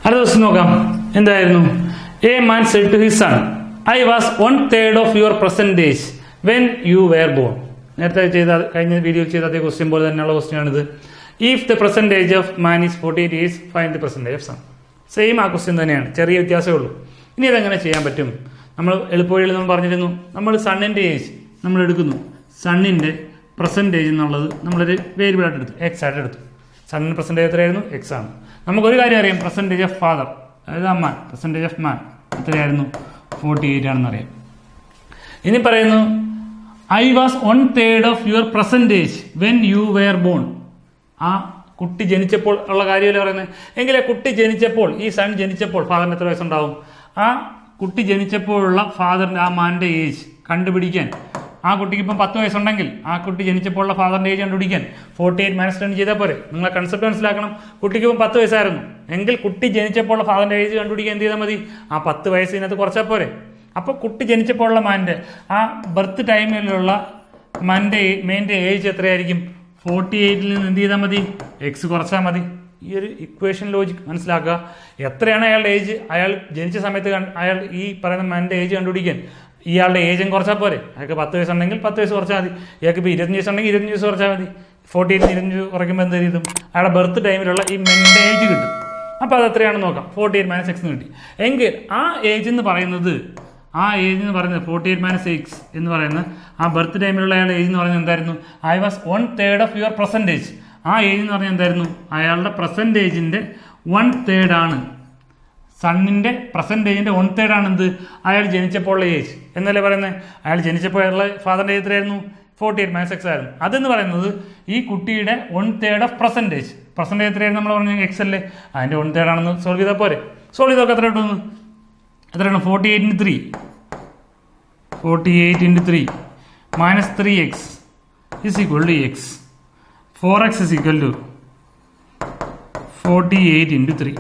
അടുത്ത ദിവസം നോക്കാം. എന്തായിരുന്നു? A man said to his son, I was 1/3 of your percentage when you were born. നേരത്തെ കഴിഞ്ഞ വീഡിയോയിൽ ചെയ്ത അതേ ക്വസ്റ്റ്യൻ പോലെ തന്നെയുള്ള ക്വസ്റ്റ്യൻ ആണിത്. If the percentage of man is 48 years, find the percentage of son. Same ആ ക്വസ്റ്റ്യൻ തന്നെയാണ്, ചെറിയ വ്യത്യാസമേ ഉള്ളൂ. ഇനി അതെങ്ങനെ ചെയ്യാൻ പറ്റും? നമ്മൾ എളുപ്പവഴിയിൽ നമ്മൾ പറഞ്ഞിരുന്നു, നമ്മൾ സണ്ണിന്റെ ഏജ് നമ്മൾ എടുക്കുന്നു. സണ്ണിന്റെ പെർസെന്റേജ് എന്നുള്ളത് നമ്മളൊരു വേരിയബിൾ ആയിട്ട് എടുത്തു, എക്സ് ആയിട്ട് എടുത്തു. സണ്ണിന് പെർസെന്റേജ് എത്രയായിരുന്നു? എക്സ് ആണ്. നമുക്കൊരു കാര്യം അറിയാം, പെർസെന്റേജ് ഓഫ് ഫാദർ, അതായത് അമ്മാൻ, പെർസെന്റേജ് ഓഫ് മാൻ എത്രയായിരുന്നു? 48 ആണെന്ന് അറിയാം. ഇനി പറയുന്നു, I was 1/3 of your percentage when you were bone. ആ കുട്ടി ജനിച്ചപ്പോൾ ഉള്ള കാര്യമല്ലേ പറയുന്നത്. എങ്കിലേ കുട്ടി ജനിച്ചപ്പോൾ, ഈ സൺ ജനിച്ചപ്പോൾ ഫാദറിന് എത്ര വയസ്സുണ്ടാവും? ആ കുട്ടി ജനിച്ചപ്പോഴുള്ള ഫാദറിന്റെ ആ മാന്റെ ഏജ് കണ്ടുപിടിക്കാൻ, ആ കുട്ടിക്ക് ഇപ്പം 10 വയസ്സുണ്ടെങ്കിൽ ആ കുട്ടി ജനിച്ചപ്പോഴുള്ള ഫാദറിന്റെ ഏജ് കണ്ടുപിടിക്കാൻ 48 - 10 ചെയ്താൽ പോരെ? നിങ്ങളെ കൺസെപ്റ്റ് മനസ്സിലാക്കണം. കുട്ടിക്ക് ഇപ്പം 10 വയസ്സായിരുന്നു എങ്കിൽ കുട്ടി ജനിച്ചപ്പോഴുള്ള ഫാദറിന്റെ ഏജ് കണ്ടുപിടിക്കാൻ എന്ത് ചെയ്താൽ മതി? ആ 10 വയസ്സ് ഇതിനകത്ത് കുറച്ചാൽ പോരെ? അപ്പോൾ കുട്ടി ജനിച്ചപ്പോഴുള്ള മാന്റെ ആ ബർത്ത് ടൈമിലുള്ള മെയിൻ്റെ ഏജ് എത്രയായിരിക്കും? 48 നിന്ന് എന്ത് ചെയ്താൽ മതി? എക്സ് കുറച്ചാൽ മതി. ഈ ഒരു ഇക്വേഷൻ ലോജിക് മനസ്സിലാക്കുക. എത്രയാണ് അയാളുടെ ഏജ്? അയാൾ ജനിച്ച സമയത്ത് അയാൾ ഈ പറയുന്ന മാൻ്റെ ഏജ് കണ്ടുപിടിക്കാൻ ഇയാളുടെ ഏജും കുറച്ചാൽ പോരെ? അയാൾക്ക് 10 വയസ്സുണ്ടെങ്കിൽ 10 വയസ്സ് കുറച്ചാൽ മതി. ഇയാൾക്ക് ഇപ്പോൾ 25 വയസ്സുണ്ടെങ്കിൽ 25 വയസ്സ് കുറച്ചാൽ മതി. 48 25 കുറയ്ക്കുമ്പോൾ എന്ത് ചെയ്തും? അയാളുടെ ബർത്ത് ടൈമിലുള്ള ഈ മെൻ്റെ ഏജ് കിട്ടും. അപ്പോൾ അത് എത്രയാണെന്ന് നോക്കാം. 48 - X കിട്ടി. എങ്കിൽ ആ ഏജ് എന്ന് പറയുന്നത് 48 - X എന്ന് പറയുന്നത് ആ ബർത്ത് ടൈമിലുള്ള അയാളുടെ ഏജ് എന്ന് പറയുന്നത് എന്തായിരുന്നു? I was 1/3 of your percentage. ആ ഏജ് എന്ന് പറഞ്ഞാൽ എന്തായിരുന്നു? അയാളുടെ പെർസെൻറ്റേജിൻ്റെ 1/3 ആണ്. സണ്ണിൻ്റെ പെർസെൻറ്റേജിൻ്റെ 1/3 ആണ് എന്ത്? അയാൾ ജനിച്ചപ്പോഴുള്ള ഏജ് എന്നല്ലേ പറയുന്നത്. അയാൾ ജനിച്ചപ്പോഴുള്ള ഫാദറിൻ്റെ ഏജ് എത്രയായിരുന്നു? 48 - X ആയിരുന്നു. അതെന്ന് പറയുന്നത് ഈ കുട്ടിയുടെ 1/3 ഓഫ് പെർസെൻറ്റേജ് എത്രയായിരുന്നു? നമ്മൾ പറഞ്ഞ എക്സ് അല്ലേ, അതിൻ്റെ 1/3 ആണെന്ന് സോൾവ് ചെയ്താൽ പോരെ? സോൾവ് ചെയ്തൊക്കെ എത്ര കിട്ടുമെന്ന്? എത്രയാണ്? 48 × 3 minus 3x is equal to x. 4x is equal to 48 × 3.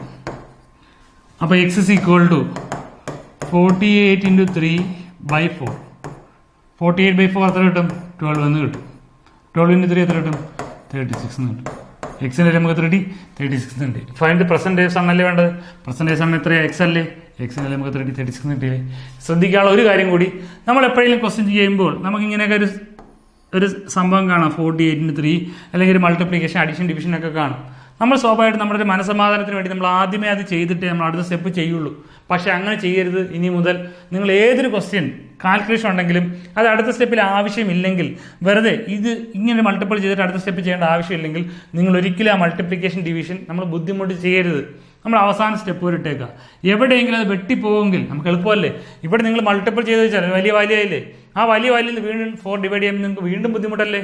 അപ്പോൾ x is equal to 48 × 3/4. 48/4 എത്ര കിട്ടും? 12 എന്ന് കിട്ടും. 12 × 3 എത്ര കിട്ടും? 36 എന്ന് കിട്ടും. എക്സിൻ്റെ നമുക്ക് 36 ഉണ്ട്. ഫൈൻഡ് പെർസെൻറ്റേജ് സണ്ണല്ലേ വേണ്ടത്. പെർസെൻറ്റേജ് സണ്ണ് എത്രയാണ്? എക്സ് അല്ലേ. എക്സിൻ്റെ നമുക്ക് 36 കിട്ടിയില്ലേ. ശ്രദ്ധിക്കാനുള്ള ഒരു കാര്യം കൂടി, നമ്മൾ എപ്പോഴെങ്കിലും ക്വസ്റ്റ്യൻ ചെയ്യുമ്പോൾ നമുക്കിങ്ങനെയൊക്കെ ഒരു സംഭവം കാണാം. 48 × 3 അല്ലെങ്കിൽ ഒരു മൾട്ടിപ്ലിക്കേഷൻ, അഡീഷൻ, ഡിവിഷൻ ഒക്കെ കാണും. നമ്മൾ സ്വാഭാവികമായിട്ട് നമ്മുടെ ഒരു മനസ്സമാധാനത്തിന് വേണ്ടി നമ്മൾ ആദ്യമേ അത് ചെയ്തിട്ടേ നമ്മൾ അടുത്ത സ്റ്റെപ്പ് ചെയ്യുള്ളൂ. പക്ഷേ അങ്ങനെ ചെയ്യരുത്. ഇനി മുതൽ നിങ്ങൾ ഏതൊരു ക്വസ്റ്റ്യൻ കാൽക്കുലേഷൻ ഉണ്ടെങ്കിലും അത് അടുത്ത സ്റ്റെപ്പിൽ ആവശ്യമില്ലെങ്കിൽ, വെറുതെ ഇത് ഇങ്ങനെ മൾട്ടിപ്പിൾ ചെയ്തിട്ട് അടുത്ത സ്റ്റെപ്പ് ചെയ്യേണ്ട ആവശ്യമില്ലെങ്കിൽ നിങ്ങൾ ഒരിക്കലും ആ മൾട്ടിപ്ലിക്കേഷൻ, ഡിവിഷൻ നമ്മൾ ബുദ്ധിമുട്ട് ചെയ്യരുത്. നമ്മൾ അവസാന സ്റ്റെപ്പ് വരെ ഇട്ടേക്കുക. എവിടെയെങ്കിലും അത് വെട്ടിപ്പോകുമെങ്കിൽ നമുക്ക് എളുപ്പമല്ലേ. ഇവിടെ നിങ്ങൾ മൾട്ടിപ്പിൾ ചെയ്ത് വെച്ചാൽ വലിയ വാല്യൂ, ആ വലിയ വാല്യൂന്ന് വീണ്ടും 4 ഡിവൈഡ് ചെയ്യുമ്പോൾ നിങ്ങൾക്ക് വീണ്ടും ബുദ്ധിമുട്ടല്ലേ.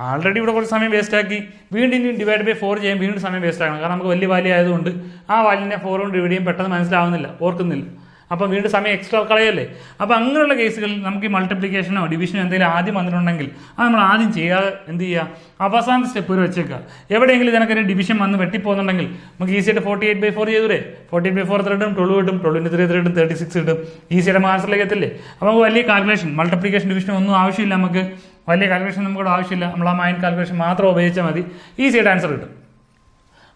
ആൾറെഡി ഇവിടെ കുറച്ച് സമയം വേസ്റ്റ് ആക്കി, വീണ്ടും ഇനി /4 ചെയ്യാൻ വീണ്ടും സമയം വേസ്റ്റ് ആക്കണം. കാരണം നമുക്ക് വലിയ വാല്യൂ ആയതുകൊണ്ട് ആ വാല്യൂനെ 4 കൊണ്ട് ഡിവൈഡ് ചെയ്യാൻ പെട്ടെന്ന് മനസ്സിലാവുന്നില്ല, ഓർക്കുന്നില്ല. അപ്പം വീണ്ടും സമയം എക്സ്ട്രാ കളയല്ലേ. അപ്പോൾ അങ്ങനെയുള്ള കേസുകളിൽ നമുക്ക് ഈ മൾട്ടിപ്ലിക്കേഷനോ ഡിവിഷനോ എന്തെങ്കിലും ആദ്യം വന്നിട്ടുണ്ടെങ്കിൽ അത് നമ്മൾ ആദ്യം ചെയ്യാതെ എന്ത് ചെയ്യുക? അവസാന സ്റ്റെപ്പ് വരെ വെച്ചേക്കുക. എവിടെയെങ്കിലും ഇതിനൊക്കെ ഡിവിഷൻ വന്ന് വെട്ടിപ്പോകുന്നുണ്ടെങ്കിൽ നമുക്ക് ഈസിയായിട്ട് 48/4 ചെയ്തൂടെ? 48/4 എത്ര കിട്ടും? 12 കിട്ടും. 12 × 3 എത്ര കിട്ടും? 36 കിട്ടും. ഈസിയായിട്ട് നമുക്ക് ആൻസറിലേക്ക് എത്തില്ലേ. അപ്പോൾ നമുക്ക് വലിയ കാൽക്കുലേഷൻ, മൾട്ടിപ്ലിക്കേഷൻ, ഡിവിഷൻ ഒന്നും ആവശ്യമില്ല. നമുക്ക് വലിയ കാൽക്കുലേഷൻ നമുക്കിവിടെ ആവശ്യമില്ല. നമ്മൾ ആ മൈൻഡ് കാൽക്കുലേഷൻ മാത്രം ഉപയോഗിച്ചാൽ മതി, ഈസിയായിട്ട് ആൻസർ കിട്ടും.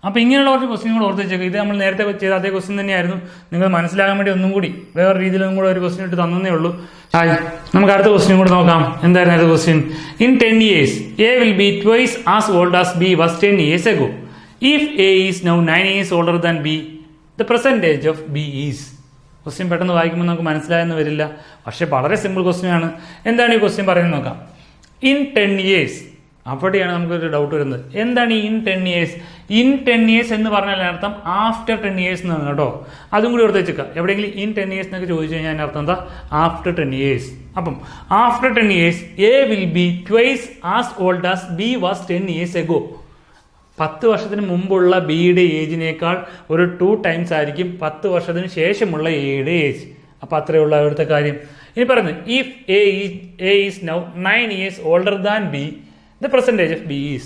അപ്പോൾ ഇങ്ങനെയുള്ള കുറച്ച് ക്വസ്റ്റ്യൻ കൂടെ ഓർത്ത് വെച്ചേക്കുക. ഇത് നമ്മൾ നേരത്തെ ചെയ്ത അതേ ക്വസ്റ്റ്യൻ തന്നെയായിരുന്നു. നിങ്ങൾ മനസ്സിലാകാൻ വേണ്ടി ഒന്നും കൂടി വേറെ രീതിയിലും കൂടെ ഒരു ക്വസ്റ്റ്യൻ ഇട്ട് തന്നേ ഉള്ളൂ. നമുക്ക് അടുത്ത ക്വസ്റ്റ്യൻ കൂടെ നോക്കാം. എന്തായിരുന്നു അടുത്ത question? In 10 years A will be twice as old as B was 10 years ago. If A is now 9 years older than B, the percentage of B is. Question പെട്ടെന്ന് വായിക്കുമ്പോൾ നമുക്ക് മനസ്സിലായെന്ന് വരില്ല, പക്ഷേ വളരെ സിമ്പിൾ ക്വസ്റ്റ്യൻ ആണ്. എന്താണ് ഈ ക്വസ്റ്റ്യൻ പറയുന്നത് നോക്കാം. ഇൻ 10 years, അവിടെയാണ് നമുക്കൊരു ഡൗട്ട് വരുന്നത്. എന്താണ് ഈ ഇൻ 10 years? ഇൻ 10 years എന്ന് പറഞ്ഞാൽ അർത്ഥം ആഫ്റ്റർ 10 years എന്നാണ് കേട്ടോ. അതും കൂടി ഓർത്ത് വെച്ചേക്കാം. എവിടെയെങ്കിലും ഇൻ 10 years എന്നൊക്കെ ചോദിച്ചു കഴിഞ്ഞാൽ അതിൻ്റെ അർത്ഥം എന്താ? After 10 years. അപ്പം after 10 years A will be twice as old as B was 10 years ago. 10 വർഷത്തിന് മുമ്പുള്ള ബിയുടെ ഏജിനേക്കാൾ ഒരു 2 times ആയിരിക്കും 10 വർഷത്തിന് ശേഷമുള്ള എയുടെ ഏജ്. അപ്പോൾ അത്രയേ ഉള്ളൂ അവിടുത്തെ കാര്യം. ഇനി പറയുന്നത് if A is now 9 years older than B, the percentage of B is.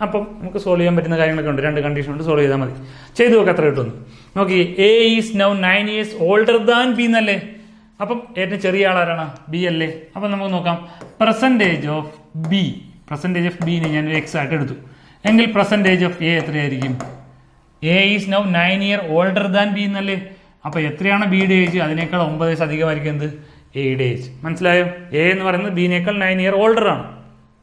അപ്പം നമുക്ക് സോൾവ് ചെയ്യാൻ പറ്റുന്ന കാര്യങ്ങളൊക്കെ ഉണ്ട്. 2 കണ്ടീഷൻ കൊണ്ട് സോൾവ് ചെയ്താൽ മതി. ചെയ്തു നോക്കാം എത്ര കിട്ടുന്നു നോക്കി. A is now 9 years older than B എന്നല്ലേ. അപ്പം ഏറ്റവും ചെറിയ ആളാരാണ്? B അല്ലേ. അപ്പം നമുക്ക് നോക്കാം. പെർസെൻറ്റേജ് ഓഫ് B നെ ഞാൻ എക്സ് ആയിട്ട് എടുത്തു എങ്കിൽ പെർസെൻറ്റേജ് ഓഫ് A എത്രയായിരിക്കും? A is now 9 years older than B എന്നല്ലേ. അപ്പോൾ എത്രയാണ് ബിയുടെ ഏജ്? അതിനേക്കാൾ 9 വയസ്സ് അധികമായിരിക്കും എന്ത്? എയുടെ ഏജ്. മനസ്സിലായോ? എ എന്ന് പറയുന്നത് ബിനേക്കാൾ 9 years ഓൾഡർ ആണ്,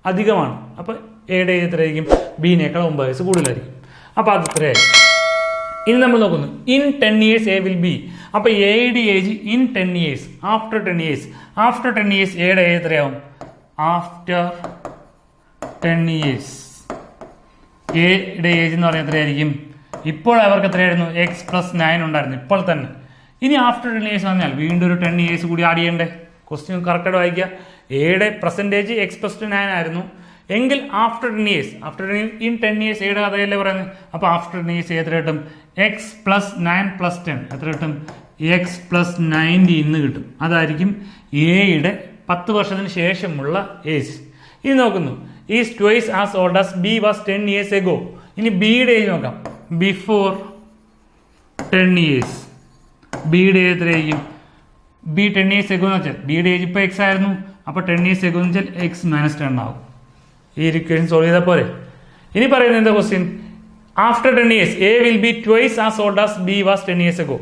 അധികമാണ്. അപ്പോൾ എയുടെ ഏജ് എത്രയായിരിക്കും? ബിനേക്കാൾ 9 വയസ്സ് കൂടുതലായിരിക്കും. അപ്പോൾ അത് എത്രയായി? ഇനി നമ്മൾ നോക്കുന്നു in 10 years A will be. അപ്പോൾ എയുടെ age in 10 years, after 10 years. After 10 years എയുടെ ഏജ് എത്രയാവും? ആഫ്റ്റർ 10 years എയുടെ ഏജ് എന്ന് പറയുന്നത് എത്രയായിരിക്കും? ഇപ്പോൾ അവർക്ക് എത്രയായിരുന്നു? x+9 ഉണ്ടായിരുന്നു ഇപ്പോൾ തന്നെ. ഇനി ആഫ്റ്റർ 10 years പറഞ്ഞാൽ വീണ്ടും ഒരു 10 years കൂടി ആഡ് ചെയ്യണ്ടേ? ക്വസ്റ്റ്യൻ കറക്റ്റായിട്ട് വായിക്കുക. എയുടെ പെർസെൻറ്റേജ് x+9 ആയിരുന്നു എങ്കിൽ ആഫ്റ്റർ 10 years, ഇൻ 10 years എയുടെ കഥയല്ലേ പറയുന്നത്. അപ്പോൾ ആഫ്റ്റർ 10 years എത്ര കിട്ടും? x+9+10 എത്ര കിട്ടും? x+90 എന്ന് കിട്ടും. അതായിരിക്കും എയുടെ 10 വർഷത്തിന് ശേഷമുള്ള ഏജ്. ഇനി നോക്കുന്നു is twice as old as B was 10 years ago. ഇനി ബിയുടെ ഏജ് നോക്കാം. ബിഫോർ 10 years ബിയുടെ ഏജ് എത്രയായിരിക്കും? ബി 10 years എഗോ എന്ന് വെച്ചാൽ ബിയുടെ ഏജ് ഇപ്പോൾ എക്സ് ആയിരുന്നു. അപ്പോൾ 10 years എഗോ എന്ന് വെച്ചാൽ x-10 ആവും. ഈ ഇക്വേഷൻ സോൾവ് ചെയ്താൽ പോലെ. ഇനി പറയുന്നത് എന്താ question? After 10 years A will be twice as old as B was 10 years ago.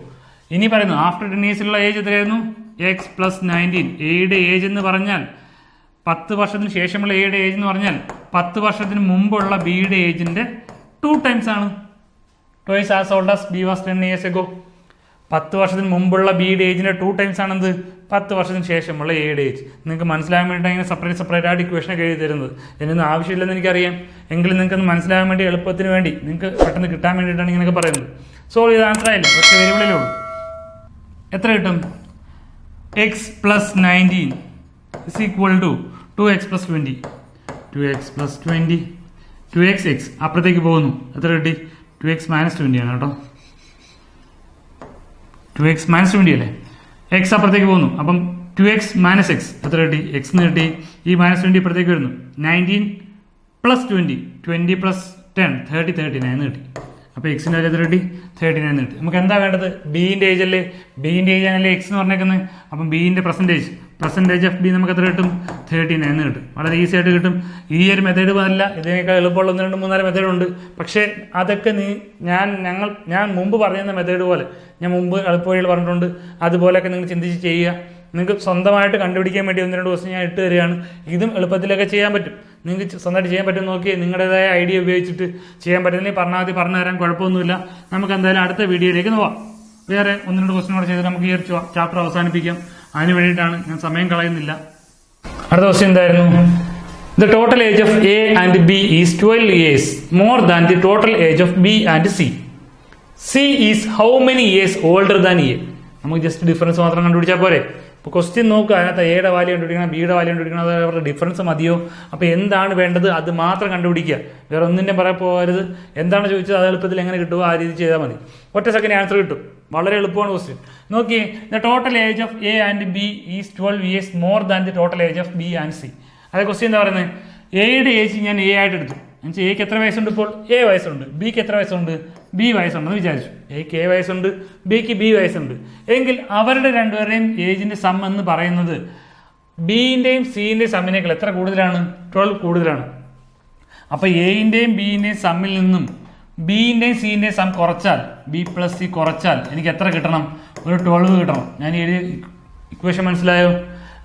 ഇനി പറയുന്നു ആഫ്റ്റർ 10 yearsലുള്ള ഏജ് എത്രയായിരുന്നു? x+19. എയുടെ ഏജ് എന്ന് പറഞ്ഞാൽ 10 വർഷത്തിന് ശേഷമുള്ള എയുടെ ഏജ് എന്ന് പറഞ്ഞാൽ 10 വർഷത്തിന് മുമ്പുള്ള ബിയുടെ ഏജിന്റെ 2 times ആണ്. Twice as old as B was 10 years ago. 10 വർഷത്തിന് മുമ്പുള്ള ബിയുടെ ഏജിന്റെ 2 times ആണെന്ത്? 10 വർഷത്തിന് ശേഷമുള്ള എയുടെ ഏജ്. നിങ്ങൾക്ക് മനസ്സിലാകാൻ വേണ്ടിയിട്ടാണ് ഇങ്ങനെ സെപ്പറേറ്റ് ആയിട്ട് ഇക്വേഷനൊക്കെ എഴുതി തരുന്നത്. ഇതിനൊന്നും ആവശ്യമില്ലെന്ന് എനിക്കറിയാം, എങ്കിലും നിങ്ങൾക്ക് മനസ്സിലാകാൻ വേണ്ടി എളുപ്പത്തിന് വേണ്ടി നിങ്ങൾക്ക് പെട്ടെന്ന് കിട്ടാൻ വേണ്ടിയിട്ടാണ് ഇങ്ങനെയൊക്കെ പറയുന്നത്. സോൾവ് ചെയ്ത് ആൻസർ ആയില്ല, പക്ഷേ വേരിയബിളിലേ ഉള്ളൂ. എത്ര കിട്ടും? x+19 is equal to 2x+20. 2x+20 2x അപ്പുറത്തേക്ക് പോകുന്നു. എത്ര കിട്ടി? 2x-20 ആണ് കേട്ടോ. 2x-20 അല്ലേ? എക്സ് അപ്പുറത്തേക്ക് പോകുന്നു. അപ്പം 2x-x എത്ര കിട്ടി? x എന്ന് കിട്ടി. ഈ -20 ഇപ്പുറത്തേക്ക് വരുന്നു. 19+20 20+10 39 കിട്ടി. അപ്പോൾ എക്സിൻ്റെ വാല്യൂ എത്ര കിട്ടി? 39 കിട്ടി. നമുക്ക് എന്താ വേണ്ടത്? ബിൻ്റെ ഏജ് അല്ലേ? ബിൻ്റെ ഏജ് ആണല്ലേ എക്സ് എന്ന് പറഞ്ഞേക്കുന്നത്. അപ്പം ബിൻ്റെ പെർസെൻറ്റേജ് ഓഫ് ബി നമുക്ക് എത്ര കിട്ടും? 39 കിട്ടും. വളരെ ഈസി ആയിട്ട് കിട്ടും. ഈ ഒരു മെത്തേഡ് അല്ല, ഇതിനേക്കാൾ എളുപ്പമുള്ള 1 2 3 4 മെത്തേഡുണ്ട്. പക്ഷേ അതൊക്കെ ഞാൻ മുമ്പ് പറയുന്ന മെത്തേഡ് പോലെ ഞാൻ മുമ്പ് എളുപ്പവഴികൾ പറഞ്ഞിട്ടുണ്ട്. അതുപോലെയൊക്കെ നിങ്ങൾ ചിന്തിച്ച് ചെയ്യുക. നിങ്ങൾക്ക് സ്വന്തമായിട്ട് കണ്ടുപിടിക്കാൻ വേണ്ടി 1 2 ദിവസം ഞാൻ ഇട്ട് തരികയാണ്. ഇതും എളുപ്പത്തിലൊക്കെ ചെയ്യാൻ പറ്റും. നിങ്ങൾക്ക് സ്വന്തമായിട്ട് ചെയ്യാൻ പറ്റും. നോക്കി നിങ്ങളുടേതായ ഐഡിയ ഉപയോഗിച്ചിട്ട് ചെയ്യാൻ പറ്റുന്നില്ലെങ്കിൽ പറഞ്ഞാൽ പറഞ്ഞു തരാൻ കുഴപ്പമൊന്നുമില്ല. നമുക്ക് എന്തായാലും അടുത്ത വീഡിയോയിലേക്ക് നോക്കാം. വേറെ 1 2 ക്വസ്റ്റ്യൻ കൂടെ ചെയ്ത് നമുക്ക് ഈ ഒരു ചാപ്റ്റർ അവസാനിപ്പിക്കാം. അതിന് വേണ്ടിയിട്ടാണ് ഞാൻ സമയം കളയുന്നില്ല. അടുത്ത ക്വസ്റ്റ്യൻ എന്തായിരുന്നു? The total age of A and B is 12 years more than the total age of B and C. C is how many years older than A. നമുക്ക് ജസ്റ്റ് ഡിഫറൻസ് മാത്രം കണ്ടുപിടിച്ചാൽ പോരെ. ഇപ്പോൾ ക്വസ്റ്റ്യൻ നോക്കുക, അതിനകത്ത് എയുടെ വാല്യൂ കണ്ടുപിടിക്കണം, ബിയുടെ വാല്യൂ കണ്ടുപിടിക്കണം, അത് അവരുടെ ഡിഫറൻസ് മതിയോ? അപ്പോൾ എന്താണ് വേണ്ടത് അത് മാത്രം കണ്ടുപിടിക്കുക, വേറെ ഒന്നിൻ്റെ പറയാൻ പോകരുത്. എന്താണ് ചോദിച്ചത് അത് എളുപ്പത്തിൽ എങ്ങനെ കിട്ടുമോ ആ രീതി ചെയ്താൽ മതി. ഒറ്റ സെക്കൻഡ് ആൻസർ കിട്ടും. വളരെ എളുപ്പമാണ് ക്വസ്റ്റ്യൻ. നോക്കിയേ, the total age of A and B is 12 years more than the total age of B and C. അതേ ക്വസ്റ്റ്യൻ എന്താ പറയുന്നത്? എയുടെ ഏജ് ഞാൻ എ ആയിട്ട് എടുത്തു. എന്നുവെച്ചാൽ എക്ക് എത്ര വയസ്സുണ്ട്? ഇപ്പോൾ എ വയസ്സുണ്ട്. ബിക്ക് എത്ര വയസ്സുണ്ട്? ബി വയസ്സുണ്ടെന്ന് വിചാരിച്ചു. എക്ക് എ വയസ്സുണ്ട്, ബിക്ക് ബി വയസ്സുണ്ട്. എങ്കിൽ അവരുടെ രണ്ടുപേരുടെയും ഏജിന്റെ സം എന്ന് പറയുന്നത് ബിന്റെയും സിന്റെയും സമ്മിനേക്കാൾ എത്ര കൂടുതലാണ്? 12 കൂടുതലാണ്. അപ്പൊ എന്റെയും ബിന്റെയും സമ്മിൽ നിന്നും ബിന്റെയും സിന്റെയും സം കുറച്ചാൽ, B+C കുറച്ചാൽ എനിക്ക് എത്ര കിട്ടണം? ഒരു 12 കിട്ടണം. ഞാൻ ഈ ഇക്വേഷൻ മനസ്സിലായോ?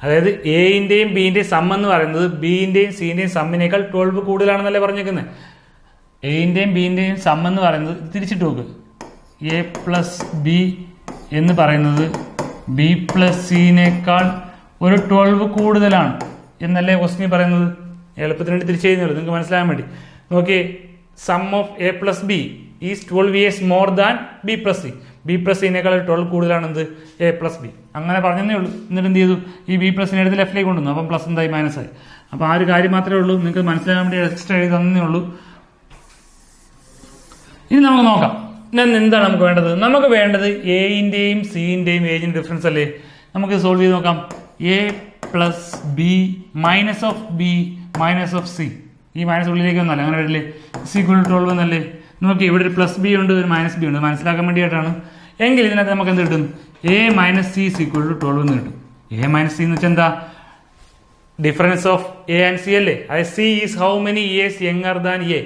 അതായത് എന്റെയും ബിന്റെയും സം എന്ന് പറയുന്നത് ബിന്റെയും സിന്റെയും സമ്മിനേക്കാൾ 12 കൂടുതലാണെന്നല്ലേ പറഞ്ഞേക്കുന്നത്. എന്റെയും ബിന്റെയും സം എന്ന് പറയുന്നത് തിരിച്ചിട്ട് നോക്ക്, A+B എന്ന് പറയുന്നത് B+Cനേക്കാൾ ഒരു 12 കൂടുതലാണ് എന്നല്ലേ ക്വസ്റ്റ്യൻ പറയുന്നത്. എളുപ്പത്തിന് വേണ്ടി തിരിച്ചു ചെയ്യുന്നുള്ളൂ, നിങ്ങൾക്ക് മനസ്സിലാകാൻ വേണ്ടി. നോക്കിയേ, sum of A+B is 12 years more than B+C. B+Cനേക്കാൾ 12 കൂടുതലാണ് എന്ത്? A+B. അങ്ങനെ പറഞ്ഞതേ ഉള്ളൂ. എന്നിട്ട് എന്ത് ചെയ്തു? ഈ B+നെ എടുത്ത് ലെഫ്റ്റിലേക്ക് കൊണ്ടുവന്നു. അപ്പം പ്ലസ് എന്തായി? മൈനസായി. അപ്പം ആ ഒരു കാര്യം മാത്രമേ ഉള്ളൂ, നിങ്ങൾക്ക് മനസ്സിലാകാൻ വേണ്ടി എക്സ്ട്രാ എഴുതി തന്നേ ഉള്ളൂ. ഇനി നമുക്ക് നോക്കാം എന്താണ് നമുക്ക് വേണ്ടത്. നമുക്ക് വേണ്ടത് എന്റെയും സിന്റെയും ഏജിന്റെ ഡിഫറൻസ് അല്ലേ. നമുക്ക് സോൾവ് ചെയ്ത് നോക്കാം. A+B minus of B minus of C. ഈ മൈനസ് ഉള്ളിലേക്ക് വന്നല്ലേ, അങ്ങനെ വരില്ലേ? =12 എന്നല്ലേ. നോക്കി, ഇവിടെ ഒരു +B ഉണ്ട്, ഒരു -B ഉണ്ട്. മനസ്സിലാക്കാൻ വേണ്ടിയിട്ടാണ്. എങ്കിൽ ഇതിനകത്ത് നമുക്ക് എന്ത് കിട്ടും? A-C =12 എന്ന് കിട്ടും. A-C എന്ന് വെച്ചാൽ എന്താ? Difference of A and C അല്ലേ. അത് C is how many years younger than A.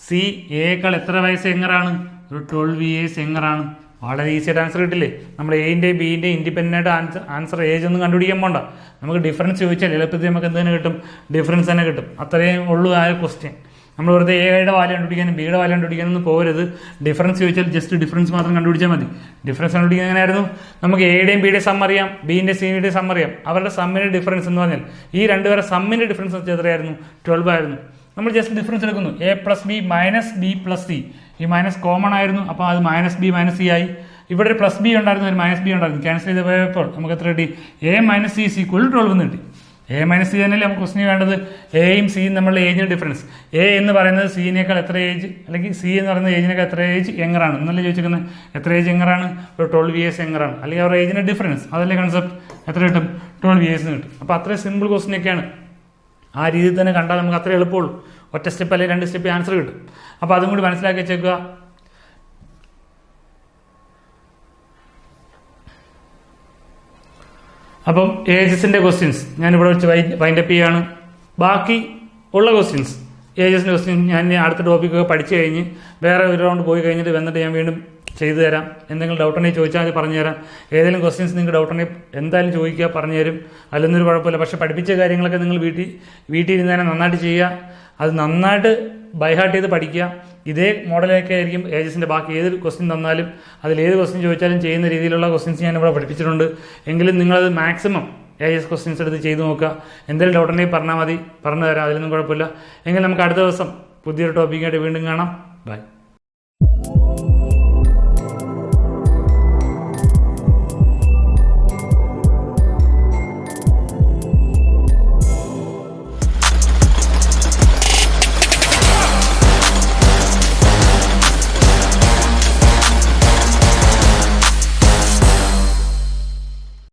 C എയേക്കാൾ എത്ര വയസ്സ് യങ്ങറാണ്? ഒരു 12 എങ്ങറാണ്? വളരെ ഈസി ആയിട്ട് ആൻസർ കിട്ടില്ലേ? നമ്മൾ എൻ്റെയും ബിൻ്റെയും ഇൻഡിപെൻഡൻ്റ് ആയിട്ട് ആൻസർ ഏജ് ഒന്നും കണ്ടുപിടിക്കാൻ പോണ്ട. നമുക്ക് ഡിഫറൻസ് ചോദിച്ചാൽ എളുപ്പത്തിൽ നമുക്ക് എന്ത് തന്നെ കിട്ടും? ഡിഫറൻസ് തന്നെ കിട്ടും. അത്രയും ഉള്ളൂ ആ ക്വസ്റ്റ്യൻ. നമ്മൾ വെറുതെ എയുടെ വാല്യൂ കണ്ടുപിടിക്കാനും ബിയുടെ വാല്യൂ കണ്ടുപിടിക്കാനൊന്നും പോകരുത്. ഡിഫറൻസ് ചോദിച്ചാൽ ജസ്റ്റ് ഡിഫറൻസ് മാത്രം കണ്ടുപിടിച്ചാൽ മതി. ഡിഫറൻസ് കണ്ടുപിടിക്കാൻ എങ്ങനെയായിരുന്നു? നമുക്ക് എയുടെയും ബിയുടെയും സം അറിയാം, ബിൻ്റെ സിയുടെയും സം അറിയാം. അവരുടെ സമ്മിൻ്റെ ഡിഫറൻസ് എന്ന് പറഞ്ഞാൽ ഈ രണ്ടുപേരുടെ സമ്മിൻ്റെ ഡിഫറൻസ് വെച്ചാൽ എത്രയായിരുന്നു? 12 ആയിരുന്നു. നമ്മൾ ജസ്റ്റ് ഡിഫറൻസ് എടുക്കുന്നു. A plus B minus B plus C. ഈ മൈനസ് കോമൺ ആയിരുന്നു, അപ്പോൾ അത് മൈനസ് ബി മൈനസ് സി ആയി. ഇവിടെ ഒരു പ്ലസ് ബി ഉണ്ടായിരുന്നു, ഒരു മൈനസ് ബി ഉണ്ടായിരുന്നു. ക്യാൻസൽ ചെയ്ത് പോയപ്പോൾ നമുക്ക് എത്ര കിട്ടി? A minus C is equal 12 എന്ന് കിട്ടി. എ മൈനസ് സി തന്നെയല്ലേ നമുക്ക് ക്വസ്റ്റിന് വേണ്ടത്? എയും സിയും നമ്മളുടെ ഏജിൻ്റെ ഡിഫറൻസ്. എ എന്ന് പറയുന്നത് സിനേക്കാൾ എത്ര ഏജ്, അല്ലെങ്കിൽ സി എന്ന് പറയുന്നത് ഏജിനേക്കാൾ എത്ര ഏജ് യങ്ങറാണ് എന്നല്ലേ ചോദിച്ചിരിക്കുന്നത്? എത്ര ഏജ് യങ്ങറാണ്? ഒരു 12 years യങ്ങറാണ്, അല്ലെങ്കിൽ അവരുടെ ഏജിൻ്റെ ഡിഫറൻസ്. അതല്ലേ കൺസെപ്റ്റ്? എത്ര കിട്ടും? 12 years കിട്ടും. അപ്പോൾ അത്രയും സിമ്പിൾ ക്വസ്റ്റിനൊക്കെയാണ്. ആ രീതിയിൽ തന്നെ കണ്ടാൽ നമുക്ക് അത്രേ എളുപ്പമുള്ളൂ. ഒറ്റ സ്റ്റെപ്പ് അല്ലെങ്കിൽ 2 സ്റ്റെപ്പ് ആൻസർ കിട്ടും. അപ്പോൾ അതും കൂടി മനസ്സിലാക്കി വെച്ചേക്കുക. അപ്പം ഏജസിൻ്റെ ക്വസ്റ്റ്യൻസ് ഞാനിവിടെ വെച്ച് വൈൻഡപ്പ് ചെയ്യുകയാണ്. ബാക്കി ഉള്ള ക്വസ്റ്റ്യൻസ് ഏജസിൻ്റെ ക്വസ്റ്റ്യൻസ് ഞാൻ അടുത്ത ടോപ്പിക്കൊക്കെ പഠിച്ചു കഴിഞ്ഞ് വേറെ ഒരു റൗണ്ട് പോയി കഴിഞ്ഞിട്ട് വന്നിട്ട് ഞാൻ വീണ്ടും ചെയ്തു തരാം. എന്തെങ്കിലും ഡൗട്ട് ഉണ്ടെങ്കിൽ ചോദിച്ചാൽ അത് പറഞ്ഞു തരാം. ഏതെങ്കിലും ക്വസ്റ്റ്യൻസ് നിങ്ങൾക്ക് ഡൗട്ട് ഉണ്ടെങ്കിൽ എന്തായാലും ചോദിക്കുക, പറഞ്ഞു തരും. അതിലൊന്നൊരു കുഴപ്പമില്ല. പക്ഷേ പഠിപ്പിച്ച കാര്യങ്ങളൊക്കെ നിങ്ങൾ വീട്ടിൽ ഇരുന്ന് തന്നെ നന്നായിട്ട് ചെയ്യുക. അത് നന്നായിട്ട് ബൈഹാർട്ട് ചെയ്ത് പഠിക്കുക. ഇതേ മോഡലൊക്കെ ആയിരിക്കും ഏജസിൻ്റെ ബാക്കി ഏത് ക്വസ്റ്റ്യൻ തന്നാലും അതിലേത് ക്വസ്റ്റ്യൻ ചോദിച്ചാലും ചെയ്യുന്ന രീതിയിലുള്ള ക്വസ്റ്റ്യൻസ് ഞാനിവിടെ പഠിപ്പിച്ചിട്ടുണ്ട്. എങ്കിലും നിങ്ങളത് മാക്സിമം ഏജസ് ക്വസ്റ്റ്യൻസ് എടുത്ത് ചെയ്ത് നോക്കുക. എന്തെങ്കിലും ഡൗട്ട് ഉണ്ടെങ്കിൽ പറഞ്ഞാൽ മതി, പറഞ്ഞു തരാം. അതിലൊന്നും കുഴപ്പമില്ല. എങ്കിൽ നമുക്ക് അടുത്ത ദിവസം പുതിയൊരു ടോപ്പിക്കായിട്ട് വീണ്ടും കാണാം. ബൈ.